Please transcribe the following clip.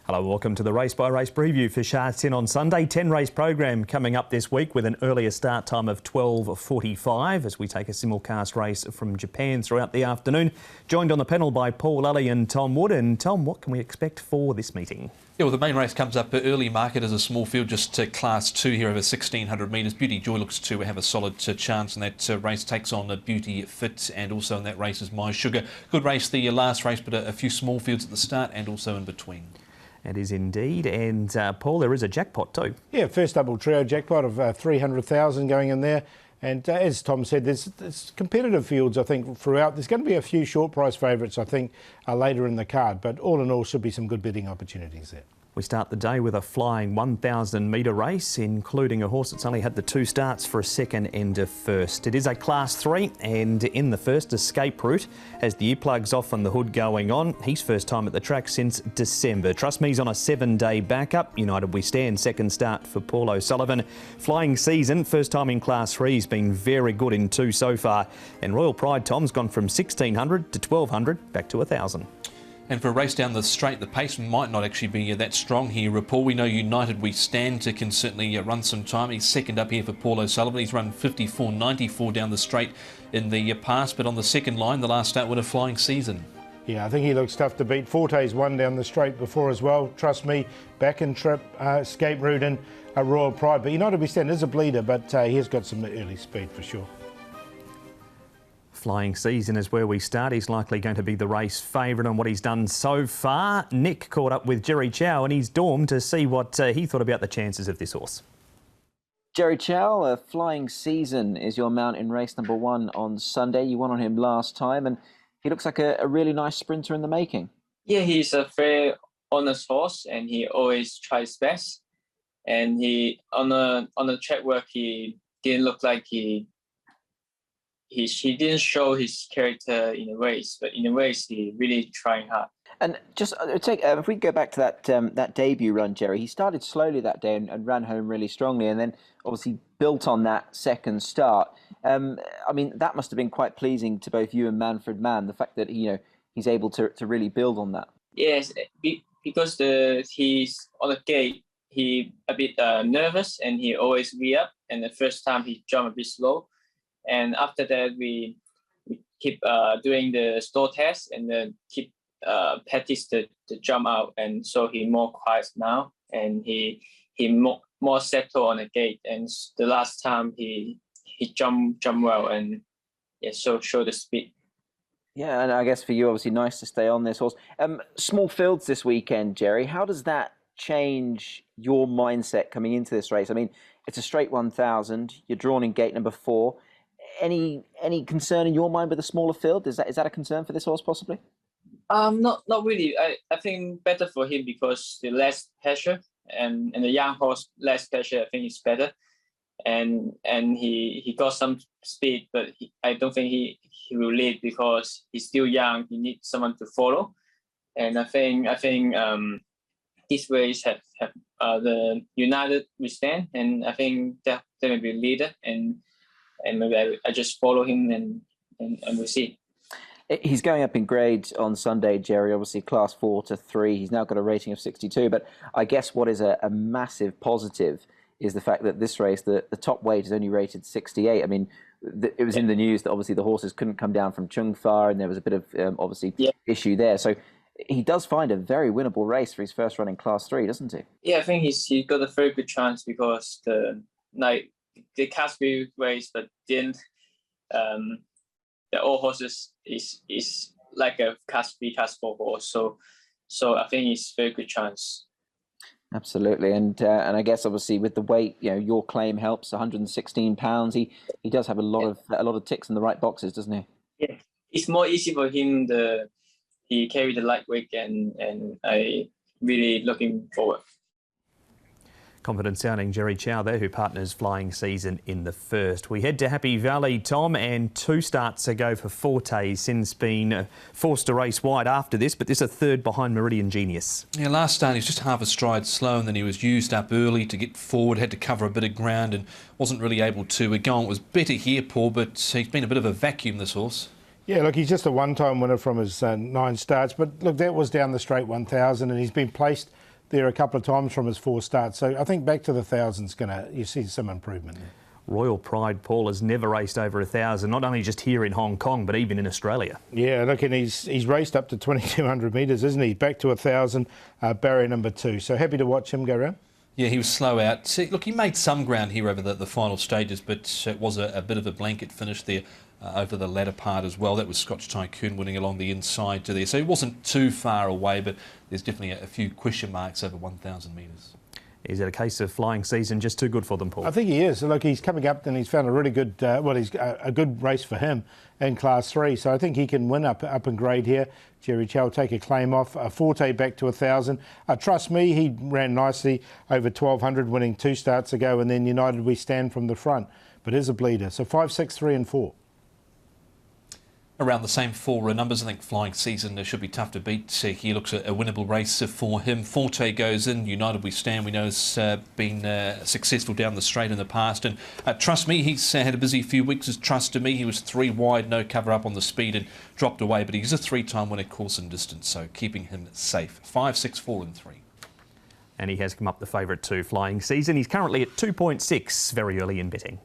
Hello, welcome to the Race by Race preview for Sha Tin on Sunday. 10-race program coming up this week with an earlier start time of 12:45 as we take a simulcast race from Japan throughout the afternoon. Joined on the panel by Paul Lally and Tom Wood. And Tom, what can we expect for this meeting? Yeah, well, the main race comes up early market as a small field, just Class 2 here over 1,600 metres. Beauty Joy looks to have a solid chance, and that race takes on Beauty Fit, and also in that race is My Sugar. Good race, the last race, but a few small fields at the start and also in between. It is indeed. And Paul, there is a jackpot too. Yeah, first double trio jackpot of 300,000 going in there. And as Tom said, there's competitive fields, I think, throughout. There's going to be a few short price favourites, I think, later in the card. But all in all, should be some good bidding opportunities there. We start the day with a flying 1,000 metre race, including a horse that's only had the 2 starts for a second and a first. It is a Class 3, and in the first, Escape Route has the earplugs off and the hood going on. He's first time at the track since December. Trust Me's on a 7-day backup. United We Stand, second start for Paul O'Sullivan. Flying Season, first time in Class 3. He's been very good in 2 so far. And Royal Pride Tom's gone from 1,600 to 1,200 back to 1,000. And for a race down the straight, the pace might not actually be that strong here, Paul. We know United We Stand can certainly run some time. He's second up here for Paul O'Sullivan. He's run 54.94 down the straight in the past, but on the second line, the last start with a Flying Season. Yeah, I think he looks tough to beat. Forte's won down the straight before as well. Trust Me, back and trip, Escape Route and Royal Pride. But United We Stand is a bleeder, but he has got some early speed for sure. Flying Season is where we start. He's likely going to be the race favourite on what he's done so far. Nick caught up with Jerry Chow and he's dormed to see what he thought about the chances of this horse. Jerry Chow, Flying Season is your mount in race number 1 on Sunday. You won on him last time and he looks like a really nice sprinter in the making. Yeah, he's a very honest horse and he always tries best. And he on the track work, he didn't look like he didn't show his character in a race, but in a race he really trying hard. And just if we go back to that debut run, Jerry, he started slowly that day and ran home really strongly, and then obviously built on that second start. I mean, that must have been quite pleasing to both you and Manfred Mann, the fact that he's able to really build on that. Yes, because he's on the gate, he a bit nervous and he always re-up, and the first time he jumped a bit slow. And after that, we keep doing the stall test and then keep practice the jump out. And so he more quiet now and he more settled on the gate. And the last time he jump well and yeah, so show the speed. Yeah, and I guess for you, obviously nice to stay on this horse. Small fields this weekend, Jerry. How does that change your mindset coming into this race? I mean, it's a straight 1,000. You're drawn in gate number 4. Any concern in your mind with a smaller field? Is that a concern for this horse possibly? Not really. I think better for him because the less pressure and the young horse less pressure. I think it's better, and he got some speed, but I don't think he will lead because he's still young. He needs someone to follow, and I think this race have the United We Stand, and I think that they will be leader and maybe I just follow him and we'll see. He's going up in grade on Sunday, Jerry, obviously Class 4 to 3. He's now got a rating of 62, but I guess what is a massive positive is the fact that this race, the top weight is only rated 68. I mean, it was in the news that obviously the horses couldn't come down from Chung Fa and there was a bit of issue there. So he does find a very winnable race for his first run in Class 3, doesn't he? Yeah, I think he's got a very good chance because the Class 3 race, but then the old horses is like a Class 3, Class 4 horse. So I think it's a very good chance. Absolutely, and I guess obviously with the weight, your claim helps. 116 pounds. He does have a lot of ticks in the right boxes, doesn't he? Yeah, it's more easy for him. He carried the lightweight, and I really looking forward. Confident sounding Jerry Chow there, who partners Flying Season in the first. We head to Happy Valley, Tom, and 2 starts ago for Forte, since been forced to race wide after this, but this is a third behind Meridian Genius. Yeah, last start he was just half a stride slow and then he was used up early to get forward, had to cover a bit of ground and wasn't really able to go on. It was better here, Paul, but he's been a bit of a vacuum, this horse. Yeah, look, he's just a one-time winner from his 9 starts, but look, that was down the straight 1,000 and he's been placed there a couple of times from his 4 starts. So I think back to the 1,000's you see some improvement there. Royal Pride, Paul, has never raced over 1,000, not only just here in Hong Kong, but even in Australia. Yeah, look, and he's raced up to 2,200 metres, isn't he? Back to 1,000, barrier number 2. So happy to watch him go round. Yeah, he was slow out. Look, he made some ground here over the final stages, but it was a bit of a blanket finish there over the latter part as well. That was Scotch Tycoon winning along the inside to there. So he wasn't too far away, but there's definitely a few question marks over 1,000 metres. Is it a case of Flying Season just too good for them, Paul? I think he is. Look, he's coming up and he's found a really good, he's a good race for him in Class 3. So I think he can win up in grade here. Jerry Chow take a claim off. Forte back to 1,000. Trust Me, he ran nicely over 1,200, winning 2 starts ago. And then United We Stand from the front. But is a bleeder. So 5, 6, 3 and 4. Around the same 4 numbers. I think Flying Season should be tough to beat. He looks a winnable race for him. Forte goes in. United We Stand, we know, has been successful down the straight in the past. And Trust Me, he's had a busy few weeks. As Trust to Me, he was 3 wide, no cover up on the speed and dropped away. But he's a 3-time winner course and distance, so keeping him safe. 5, 6, 4 and 3. And he has come up the favourite too, Flying Season. He's currently at 2.6, very early in betting.